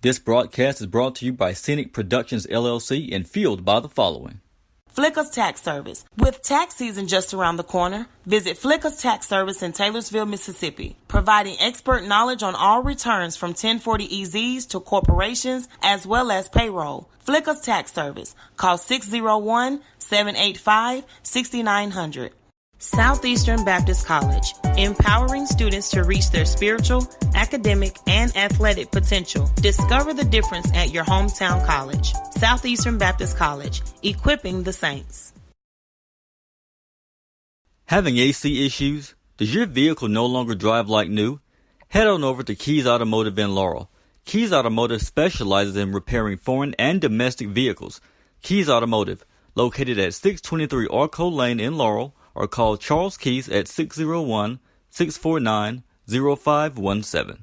This broadcast is brought to you by Scenic Productions LLC and fueled by the following. Flicka's Tax Service. With tax season just around the corner, visit Flicka's Tax Service in Taylorsville, Mississippi, providing expert knowledge on all returns from 1040EZs to corporations as well as payroll. Flicka's Tax Service. Call 601-785-6900. Southeastern Baptist College, empowering students to reach their spiritual, academic, and athletic potential. Discover the difference at your hometown college. Southeastern Baptist College, equipping the saints. Having AC issues? Does your vehicle no longer drive like new? Head on over to Keys Automotive in Laurel. Keys Automotive specializes in repairing foreign and domestic vehicles. Keys Automotive, located at 623 Arco Lane in Laurel, or call Charles Keys at 601-649-0517.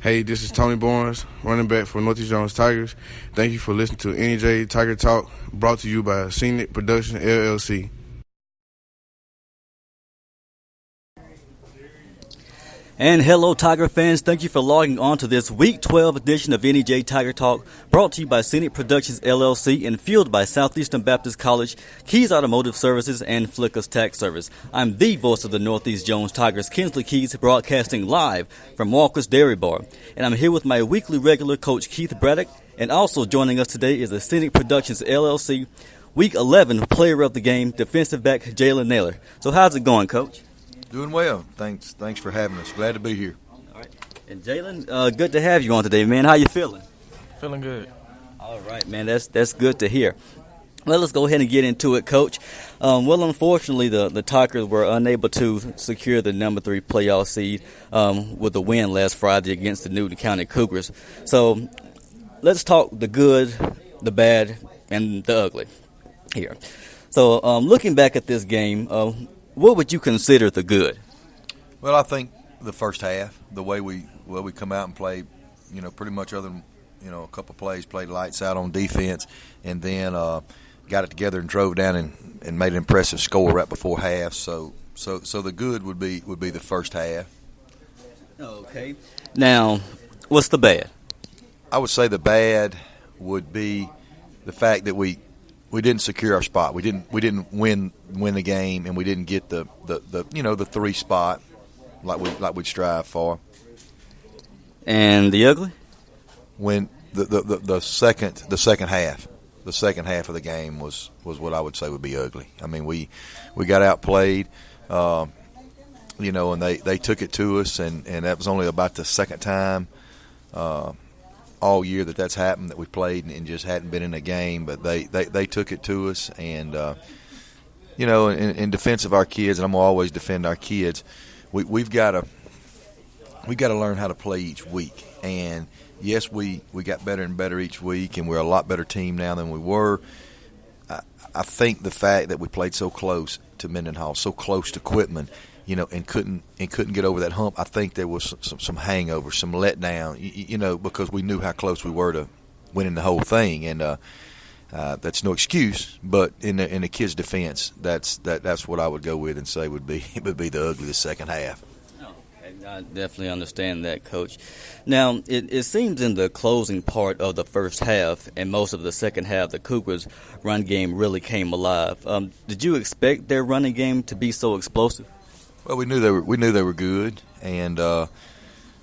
Hey, this is Tony Barnes, running back for Northeast Jones Tigers. Thank you for listening to NEJ Tiger Talk, brought to you by Scenic Productions LLC. And hello, Tiger fans. Thank you for logging on to this Week 12 edition of NEJ Tiger Talk, brought to you by Scenic Productions LLC and fueled by Southeastern Baptist College, Keys Automotive Services, and Flicka's Tax Service. I'm the voice of the Northeast Jones Tigers, Kensley Keys, broadcasting live from Walker's Dairy Bar. And I'm here with my weekly regular Coach Keith Braddock, and also joining us today is the Scenic Productions LLC Week 11 Player of the Game, defensive back Jaylin Naylor. So how's it going, Coach? Doing well. Thanks for having us. Glad to be here. All right. And Jaylin, good to have you on today, man. How you feeling? Feeling good. All right, man. That's good to hear. Well, let's go ahead and get into it, Coach. Well, unfortunately, the Tigers were unable to secure the number 3 playoff seed with a win last Friday against the Newton County Cougars. So let's talk the good, the bad, and the ugly here. So looking back at this game, what would you consider the good? Well, I think the first half, the way we come out and play, pretty much other than, a couple plays, played lights out on defense, and then got it together and drove down and made an impressive score right before half. So the good would be the first half. Okay. Now, what's the bad? I would say the bad would be the fact that we didn't secure our spot. We didn't win the game, and we didn't get the 3 spot like we'd strive for. And the ugly? When the second half of the game was what I would say would be ugly. I mean, we got outplayed, and they took it to us, and that was only about the second time all year that's happened, that we played and just hadn't been in a game, but they took it to us. And in defense of our kids, and I'm gonna always defend our kids, we've got to learn how to play each week. And yes, we got better and better each week, and we're a lot better team now than we were. I think the fact that we played so close to Mendenhall, so close to Quitman, and couldn't get over that hump. I think there was some hangover, some letdown, because we knew how close we were to winning the whole thing, and that's no excuse. But in the kids' defense, that's what I would go with and say would be the ugly the second half. I definitely understand that, Coach. Now, it seems in the closing part of the first half and most of the second half, the Cougars' run game really came alive. Did you expect their running game to be so explosive? Well, we knew they were good, and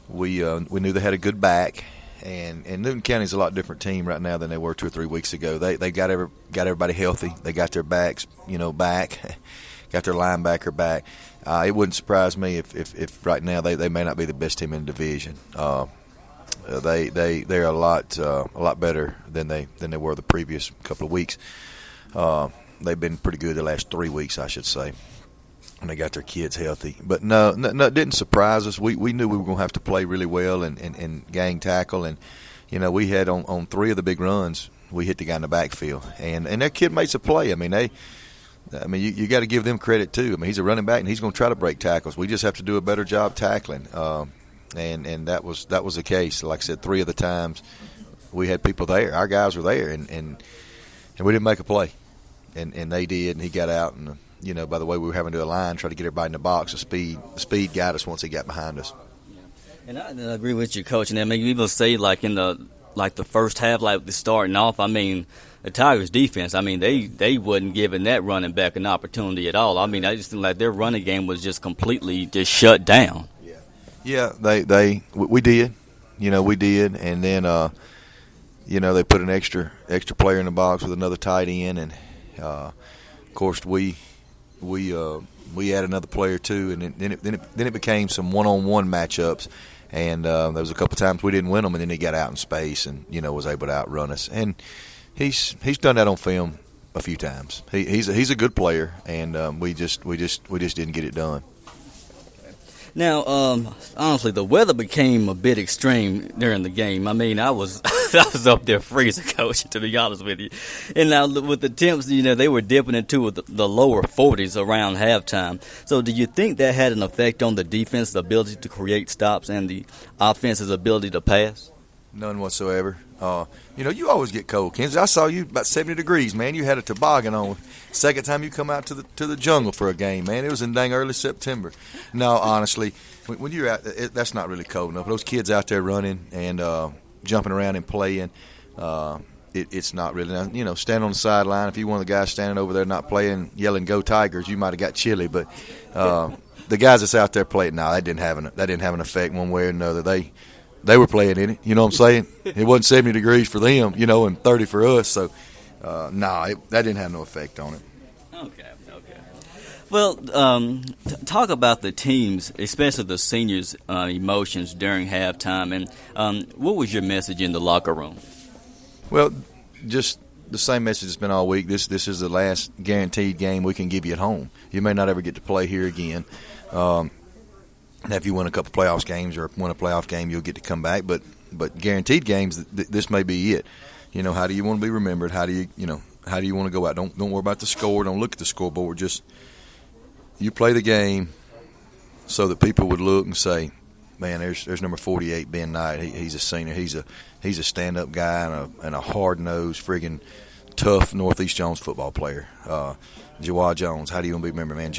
we knew they had a good back. And Newton County's a lot different team right now than they were 2 or 3 weeks ago. They got everybody healthy. They got their backs, back, got their linebacker back. It wouldn't surprise me if right now they may not be the best team in the division. They're a lot better than they were the previous couple of weeks. They've been pretty good the last 3 weeks, I should say. And they got their kids healthy. But no, it didn't surprise us. We knew we were going to have to play really well and gang tackle. And, we had on 3 of the big runs, we hit the guy in the backfield. And their kid made some play. You got to give them credit, too. He's a running back, and he's going to try to break tackles. We just have to do a better job tackling. And that was the case. Like I said, 3 of the times we had people there. Our guys were there, and we didn't make a play. And they did, and he got out and – by the way we were having to align, try to get everybody in the box. The speed got us once he got behind us. And I agree with you, Coach. And I mean, people say like in the first half, like the starting off. I mean, the Tigers' defense. I mean, they wasn't giving that running back an opportunity at all. I mean, I just think like their running game was just completely just shut down. Yeah, we did. We did, and then they put an extra player in the box with another tight end, and of course we add another player too, and then it became some one-on-one matchups. And there was a couple times we didn't win them, and then he got out in space and was able to outrun us. And he's done that on film a few times. He's a good player, and we just didn't get it done. Now, honestly, the weather became a bit extreme during the game. I mean, I was up there freezing, Coach, to be honest with you. And now with the temps, they were dipping into the lower 40s around halftime. So do you think that had an effect on the defense's ability to create stops and the offense's ability to pass? None whatsoever. You always get cold, Kensley. I saw you about 70 degrees, man. You had a toboggan on. Second time you come out to the jungle for a game, man. It was in dang early September. No, honestly, when you're out, that's not really cold enough. Those kids out there running and jumping around and playing, it's not really. Now, standing on the sideline, if you're one of the guys standing over there not playing, yelling "Go Tigers," you might have got chilly. But the guys that's out there playing, that didn't have an effect one way or another. They were playing in it, you know what I'm saying? It wasn't 70 degrees for them, and 30 for us. So, that didn't have no effect on it. Okay. Well, talk about the teams, especially the seniors' emotions during halftime. And what was your message in the locker room? Well, just the same message that's been all week. This is the last guaranteed game we can give you at home. You may not ever get to play here again. Now, if you win a couple playoffs games or win a playoff game, you'll get to come back. But guaranteed games, this may be it. How do you want to be remembered? How do you want to go out? Don't worry about the score. Don't look at the scoreboard. Just you play the game so that people would look and say, man, there's number 48, Ben Knight. He's a senior. He's a stand-up guy and a hard-nosed, friggin' tough Northeast Jones football player. Jawad Jones, how do you want to be remembered? Man,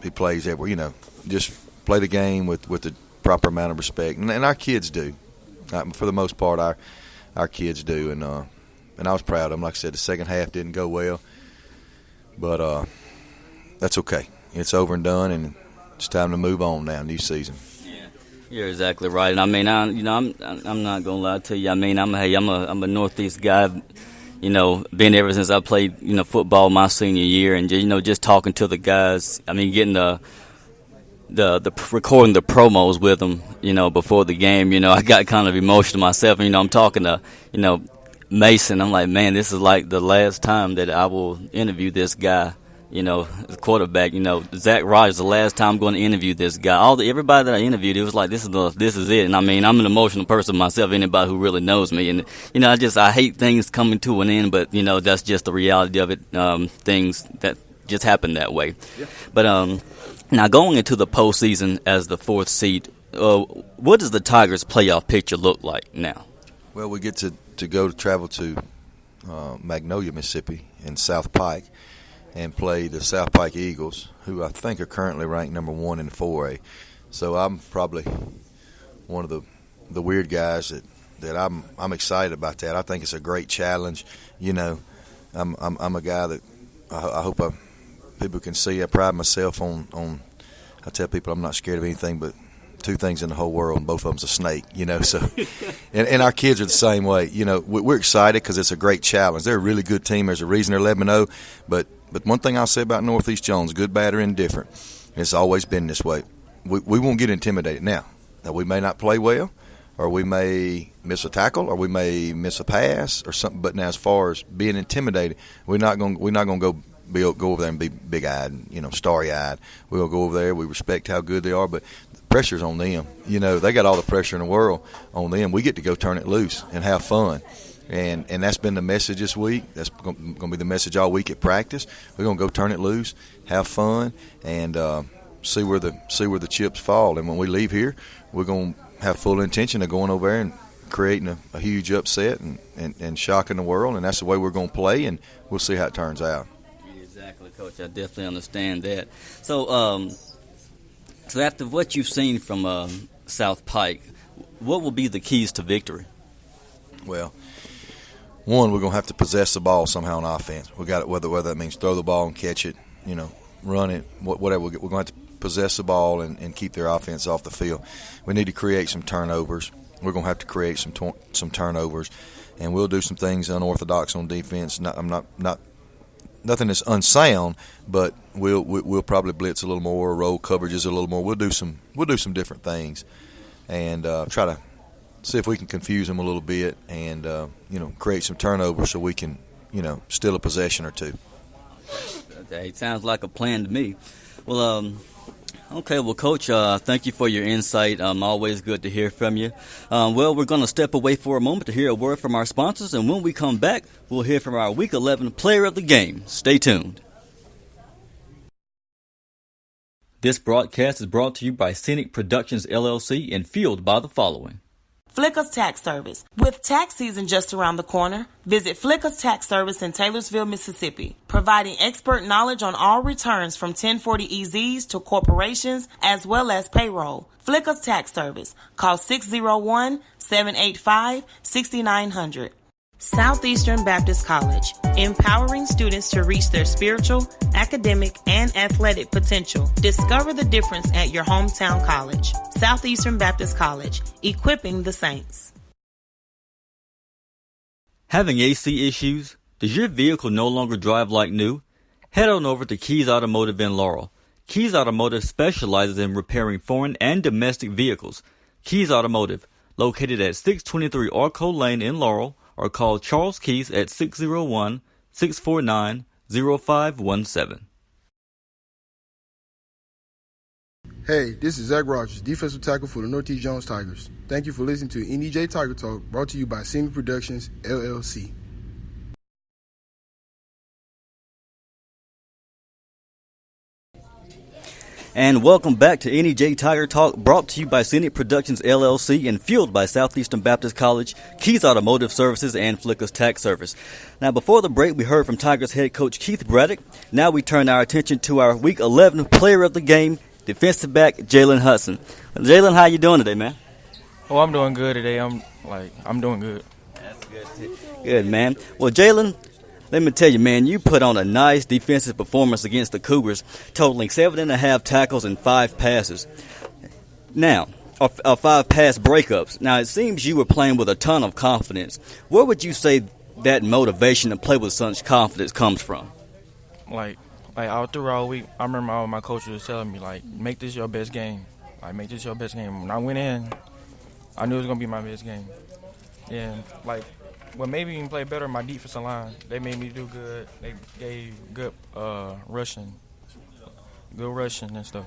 he plays everywhere. Just play the game with the proper amount of respect, and our kids do. For the most part, our kids do, and I was proud of them. Like I said, the second half didn't go well, but that's okay. It's over and done, and it's time to move on now. New season. Yeah, you're exactly right. And I mean, I'm not gonna lie to you. I mean, I'm a Northeast guy. Been ever since I played football my senior year, and just talking to the guys. I mean, getting the recording the promos with them, before the game, I got kind of emotional myself. And, I'm talking to, Mason. I'm like, man, this is like the last time that I will interview this guy, the quarterback. Zach Rogers, the last time I'm going to interview this guy. Everybody that I interviewed, it was like, this is it. And I mean, I'm an emotional person myself. Anybody who really knows me, and I hate things coming to an end, but that's just the reality of it. Things that just happen that way. Yeah. But now, going into the postseason as the fourth seed, what does the Tigers' playoff picture look like now? Well, we get to travel to Magnolia, Mississippi, in South Pike, and play the South Pike Eagles, who I think are currently ranked number 1 in 4A. So I'm probably one of the weird guys that I'm excited about that. I think it's a great challenge. I'm a guy that I hope people can see. I pride myself on I tell people I'm not scared of anything but 2 things in the whole world, and both of them's a snake, so and our kids are the same way. We're excited because it's a great challenge. They're a really good team. There's a reason they're 11-0, but one thing I'll say about Northeast Jones, good, bad, or indifferent, it's always been this way. We won't get intimidated. Now we may not play well, or we may miss a tackle, or we may miss a pass or something, but now as far as being intimidated, we're not going to go over there and be big-eyed, starry-eyed. We'll go over there. We respect how good they are, but the pressure's on them. They got all the pressure in the world on them. We get to go turn it loose and have fun, and that's been the message this week. That's going to be the message all week at practice. We're going to go turn it loose, have fun, and see where the chips fall. And when we leave here, we're going to have full intention of going over there and creating a huge upset and shocking the world, and that's the way we're going to play, and we'll see how it turns out. Exactly, Coach. I definitely understand that. So after what you've seen from South Pike, What will be the keys to victory? Well, one, we're going to have to possess the ball somehow on offense. We got it, whether that means throw the ball and catch it, run it, whatever. We're going to have to possess the ball and keep their offense off the field. We need to create some turnovers. We're going to have to create some turnovers, and we'll do some things unorthodox on defense. Nothing that's unsound, but we'll probably blitz a little more, roll coverages a little more. We'll do some different things, and try to see if we can confuse them a little bit, and create some turnovers so we can steal a possession or two. Okay, sounds like a plan to me. Well, okay, well, Coach, thank you for your insight. Always good to hear from you. We're going to step away for a moment to hear a word from our sponsors, and when we come back, we'll hear from our Week 11 Player of the Game. Stay tuned. This broadcast is brought to you by Scenic Productions, LLC, and fueled by the following. Flicka's Tax Service. With tax season just around the corner, visit Flicka's Tax Service in Taylorsville, Mississippi, providing expert knowledge on all returns from 1040 EZs to corporations as well as payroll. Flicka's Tax Service. Call 601-785-6900. Southeastern Baptist College, empowering students to reach their spiritual, academic, and athletic potential. Discover the difference at your hometown college. Southeastern Baptist College, equipping the saints. Having AC issues? Does your vehicle no longer drive like new? Head on over to Keys Automotive in Laurel. Keys Automotive specializes in repairing foreign and domestic vehicles. Keys Automotive, located at 623 Arco Lane in Laurel, or call Charles Keys at 601-649-0517. Hey, this is Zach Rogers, defensive tackle for the NEJ Jones Tigers. Thank you for listening to NEJ Tiger Talk, brought to you by Scenic Productions, LLC. And welcome back to NEJ Tiger Talk, brought to you by Scenic Productions, LLC, and fueled by Southeastern Baptist College, Keys Automotive Services, and Flicka's Tax Service. Now, before the break, we heard from Tigers head coach Keith Braddock. Now we turn our attention to our Week 11 Player of the Game, defensive back Jaylin Hudson. Jaylin, how you doing today, man? Oh, I'm doing good today. I'm doing good. That's good. Good, man. Well, Jaylin, let me tell you, man, you put on a nice defensive performance against the Cougars, totaling 7.5 tackles and 5 passes. Now, 5 pass breakups. Now, it seems you were playing with a ton of confidence. Where would you say that motivation to play with such confidence comes from? Like all throughout week, I remember all my coaches was telling me, make this your best game. Make this your best game. When I went in, I knew it was going to be my best game. And, what made me even play better, my defensive line. They made me do good. They gave good rushing and stuff.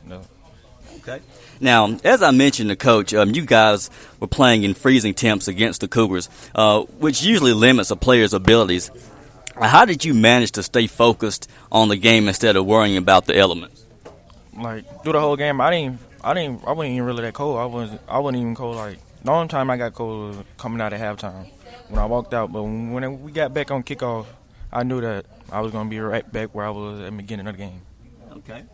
No. Okay. Now, as I mentioned to Coach, you guys were playing in freezing temps against the Cougars, which usually limits a player's abilities. How did you manage to stay focused on the game instead of worrying about the elements? Through the whole game, I wasn't even really that cold. I wasn't even cold. The only time I got cold was coming out at halftime when I walked out. But when we got back on kickoff, I knew that I was going to be right back where I was at the beginning of the game. Okay.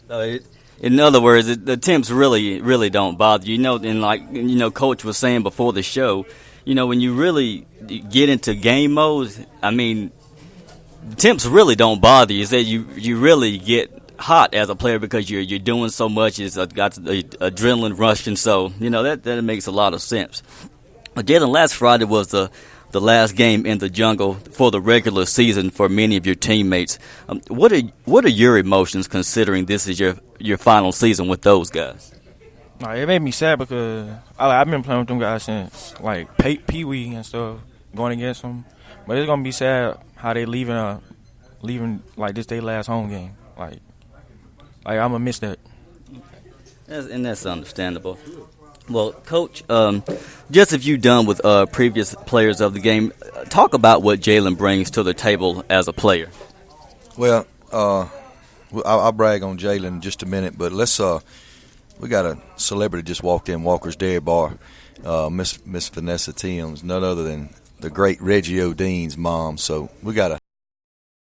So in other words, the temps really, really don't bother you. Coach was saying before the show, when you really get into game mode, the temps really don't bother you. Is that you really get hot as a player because you're doing so much. It's got the adrenaline rushing, so that makes a lot of sense. Jaylin, last Friday was the last game in the jungle for the regular season for many of your teammates. What are your emotions considering this is your final season with those guys? It made me sad because I've been playing with them guys since Pee Wee and stuff, going against them. But it's gonna be sad how they leaving this their last home game. I'm gonna miss that. And that's understandable. Well, Coach, just as you've done with previous players of the game, talk about what Jaylin brings to the table as a player. Well, I'll brag on Jaylin in just a minute, but we got a celebrity just walked in, Walker's Dairy Bar, Miss Vanessa Timms, none other than the great Reggie O'Dean's mom. So we got